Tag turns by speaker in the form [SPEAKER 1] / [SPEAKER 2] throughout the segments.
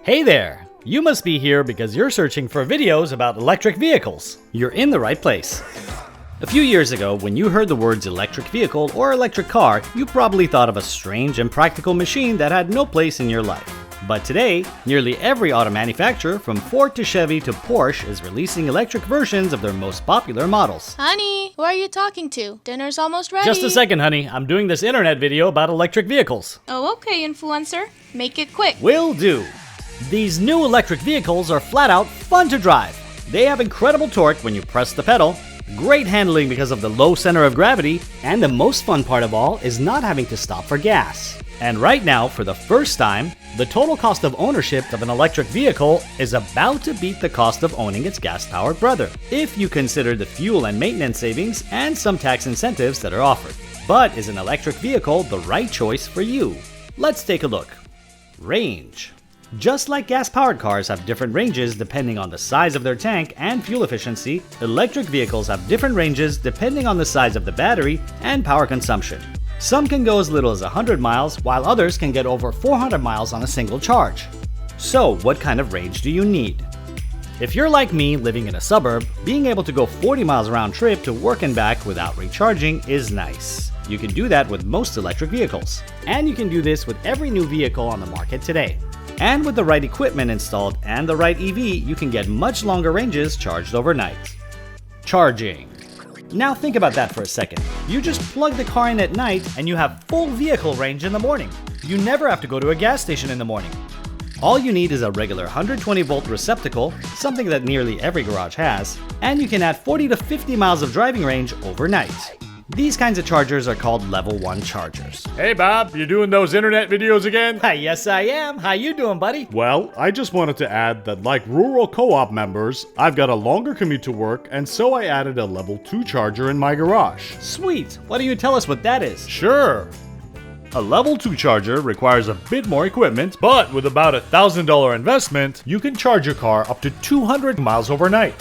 [SPEAKER 1] Hey there! You must be here because you're searching for videos about electric vehicles. You're in the right place. A few years ago, when you heard the words electric vehicle or electric car, you probably thought of a strange and practical machine that had no place in your life. But today, nearly every auto manufacturer from Ford to Chevy to Porsche is releasing electric versions of their most popular models.
[SPEAKER 2] Honey, who are you talking to? Dinner's almost ready.
[SPEAKER 1] Just a second, honey. I'm doing this internet video about electric vehicles.
[SPEAKER 2] Oh, okay, influencer. Make it quick.
[SPEAKER 1] Will do. These new electric vehicles are flat out fun to drive. They have incredible torque when you press the pedal, great handling because of the low center of gravity, and the most fun part of all is not having to stop for gas. And right now, for the first time, the total cost of ownership of an electric vehicle is about to beat the cost of owning its gas-powered brother, if you consider the fuel and maintenance savings and some tax incentives that are offered. But is an electric vehicle the right choice for you? Let's take a look. Range. Just like gas-powered cars have different ranges depending on the size of their tank and fuel efficiency, electric vehicles have different ranges depending on the size of the battery and power consumption. Some can go as little as 100 miles, while others can get over 400 miles on a single charge. So, what kind of range do you need? If you're like me, living in a suburb, being able to go 40 miles round trip to work and back without recharging is nice. You can do that with most electric vehicles. And you can do this with every new vehicle on the market today. And with the right equipment installed and the right EV, you can get much longer ranges charged overnight. Charging. Now think about that for a second. You just plug the car in at night and you have full vehicle range in the morning. You never have to go to a gas station in the morning. All you need is a regular 120 volt receptacle, something that nearly every garage has, and you can add 40 to 50 miles of driving range overnight. These kinds of chargers are called level 1 chargers.
[SPEAKER 3] Hey Bob, you doing those internet videos again?
[SPEAKER 1] Hi, yes I am. How you doing, buddy?
[SPEAKER 3] Well, I just wanted to add that like rural co-op members, I've got a longer commute to work, and so I added a level 2 charger in my garage.
[SPEAKER 1] Sweet. Why don't you tell us what that is?
[SPEAKER 3] Sure. A level 2 charger requires a bit more equipment, but with about $1,000 investment, you can charge your car up to 200 miles overnight.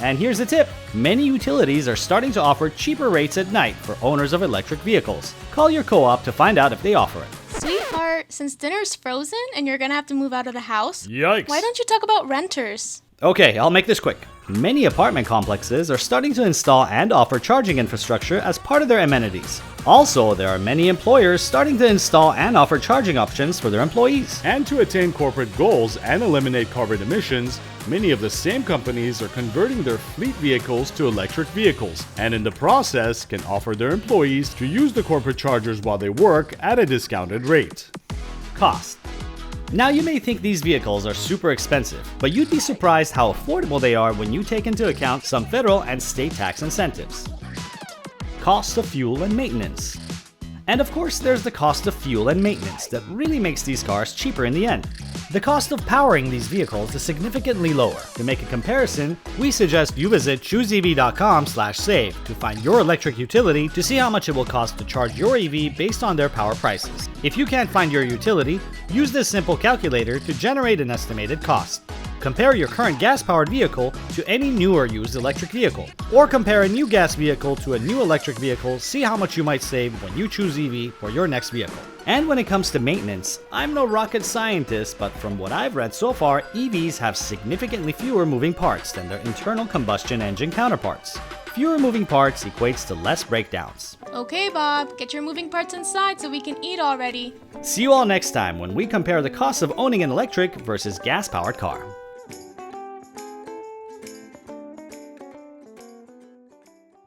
[SPEAKER 1] And here's the tip. Many utilities are starting to offer cheaper rates at night for owners of electric vehicles. Call your co-op to find out if they offer it.
[SPEAKER 2] Sweetheart, since dinner's frozen and you're gonna have to move out of the house,
[SPEAKER 3] Yikes.
[SPEAKER 2] why don't you talk about renters?
[SPEAKER 1] Okay, I'll make this quick. Many apartment complexes are starting to install and offer charging infrastructure as part of their amenities. Also, there are many employers starting to install and offer charging options for their employees.
[SPEAKER 3] And to attain corporate goals and eliminate carbon emissions, many of the same companies are converting their fleet vehicles to electric vehicles, and in the process can offer their employees to use the corporate chargers while they work at a discounted rate.
[SPEAKER 1] Cost. Now you may think these vehicles are super expensive, but you'd be surprised how affordable they are when you take into account some federal and state tax incentives. Cost of fuel and maintenance. And of course there's the cost of fuel and maintenance that really makes these cars cheaper in the end. The cost of powering these vehicles is significantly lower. To make a comparison, we suggest you visit chooseev.com/save to find your electric utility to see how much it will cost to charge your EV based on their power prices. If you can't find your utility, use this simple calculator to generate an estimated cost. Compare your current gas-powered vehicle to any new or used electric vehicle. Or compare a new gas vehicle to a new electric vehicle, see how much you might save when you choose EV for your next vehicle. And when it comes to maintenance, I'm no rocket scientist, but from what I've read so far, EVs have significantly fewer moving parts than their internal combustion engine counterparts. Fewer moving parts equates to less breakdowns.
[SPEAKER 2] Okay, Bob, get your moving parts inside so we can eat already.
[SPEAKER 1] See you all next time when we compare the cost of owning an electric versus gas-powered car.